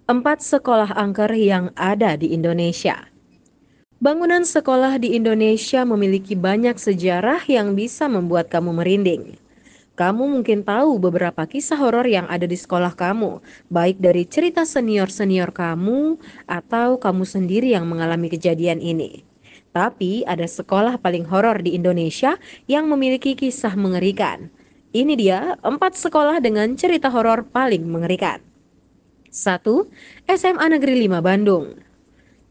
4 sekolah angker yang ada di Indonesia. Bangunan sekolah di Indonesia memiliki banyak sejarah yang bisa membuat kamu merinding. Kamu mungkin tahu beberapa kisah horor yang ada di sekolah kamu, baik dari cerita senior-senior kamu atau kamu sendiri yang mengalami kejadian ini. Tapi ada sekolah paling horor di Indonesia yang memiliki kisah mengerikan. Ini dia 4 sekolah dengan cerita horor paling mengerikan. 1. SMA Negeri 5 Bandung.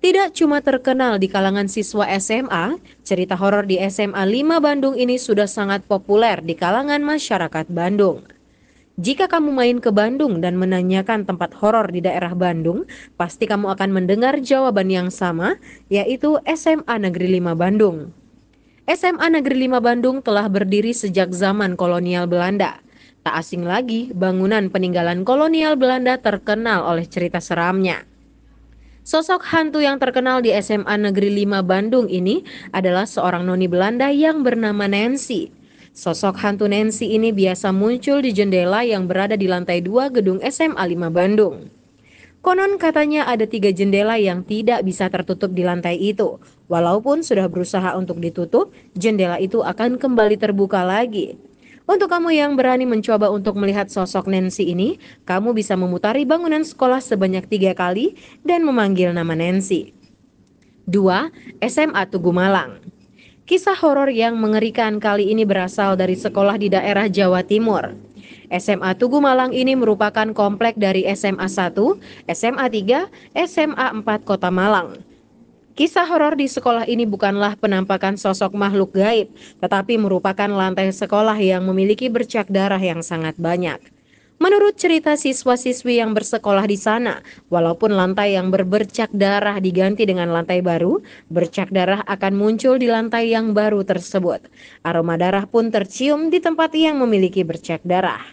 Tidak cuma terkenal di kalangan siswa SMA, cerita horor di SMA 5 Bandung ini sudah sangat populer di kalangan masyarakat Bandung. Jika kamu main ke Bandung dan menanyakan tempat horor di daerah Bandung, pasti kamu akan mendengar jawaban yang sama, yaitu SMA Negeri 5 Bandung. SMA Negeri 5 Bandung telah berdiri sejak zaman kolonial Belanda. Tak asing lagi, bangunan peninggalan kolonial Belanda terkenal oleh cerita seramnya. Sosok hantu yang terkenal di SMA Negeri 5 Bandung ini adalah seorang noni Belanda yang bernama Nancy. Sosok hantu Nancy ini biasa muncul di jendela yang berada di lantai 2 gedung SMA 5 Bandung. Konon katanya ada 3 jendela yang tidak bisa tertutup di lantai itu. Walaupun sudah berusaha untuk ditutup, jendela itu akan kembali terbuka lagi. Untuk kamu yang berani mencoba untuk melihat sosok Nancy ini, kamu bisa memutari bangunan sekolah sebanyak 3 kali dan memanggil nama Nancy. 2. SMA Tugu Malang. Kisah horor yang mengerikan kali ini berasal dari sekolah di daerah Jawa Timur. SMA Tugu Malang ini merupakan komplek dari SMA 1, SMA 3, SMA 4 Kota Malang. Kisah horor di sekolah ini bukanlah penampakan sosok makhluk gaib, tetapi merupakan lantai sekolah yang memiliki bercak darah yang sangat banyak. Menurut cerita siswa-siswi yang bersekolah di sana, walaupun lantai yang berbercak darah diganti dengan lantai baru, bercak darah akan muncul di lantai yang baru tersebut. Aroma darah pun tercium di tempat yang memiliki bercak darah.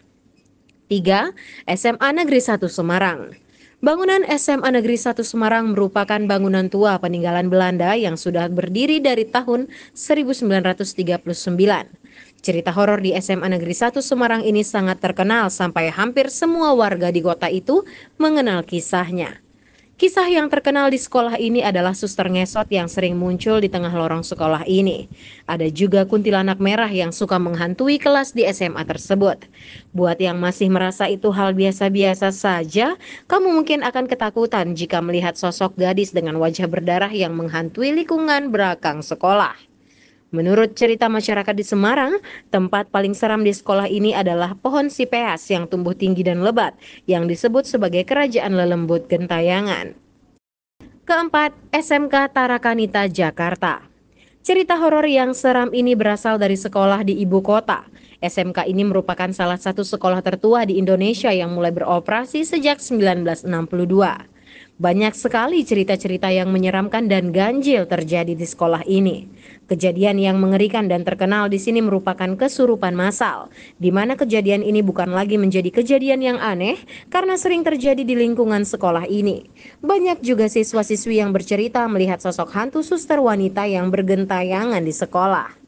3. SMA Negeri 1 Semarang. Bangunan SMA Negeri 1 Semarang merupakan bangunan tua peninggalan Belanda yang sudah berdiri dari tahun 1939. Cerita horor di SMA Negeri 1 Semarang ini sangat terkenal sampai hampir semua warga di kota itu mengenal kisahnya. Kisah yang terkenal di sekolah ini adalah suster ngesot yang sering muncul di tengah lorong sekolah ini. Ada juga kuntilanak merah yang suka menghantui kelas di SMA tersebut. Buat yang masih merasa itu hal biasa-biasa saja, kamu mungkin akan ketakutan jika melihat sosok gadis dengan wajah berdarah yang menghantui lingkungan belakang sekolah. Menurut cerita masyarakat di Semarang, tempat paling seram di sekolah ini adalah pohon sipeas yang tumbuh tinggi dan lebat, yang disebut sebagai kerajaan lelembut gentayangan. Keempat, SMK Tarakanita Jakarta. Cerita horor yang seram ini berasal dari sekolah di ibu kota. SMK ini merupakan salah satu sekolah tertua di Indonesia yang mulai beroperasi sejak 1962. Banyak sekali cerita-cerita yang menyeramkan dan ganjil terjadi di sekolah ini. Kejadian yang mengerikan dan terkenal di sini merupakan kesurupan massal, di mana kejadian ini bukan lagi menjadi kejadian yang aneh karena sering terjadi di lingkungan sekolah ini. Banyak juga siswa-siswi yang bercerita melihat sosok hantu suster wanita yang bergentayangan di sekolah.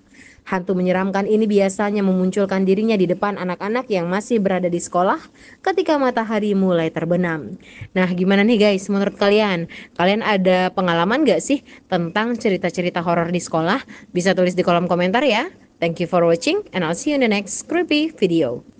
Hantu menyeramkan ini biasanya memunculkan dirinya di depan anak-anak yang masih berada di sekolah ketika matahari mulai terbenam. Nah, gimana nih guys, menurut kalian? Kalian ada pengalaman gak sih tentang cerita-cerita horor di sekolah? Bisa tulis di kolom komentar ya. Thank you for watching and I'll see you in the next creepy video.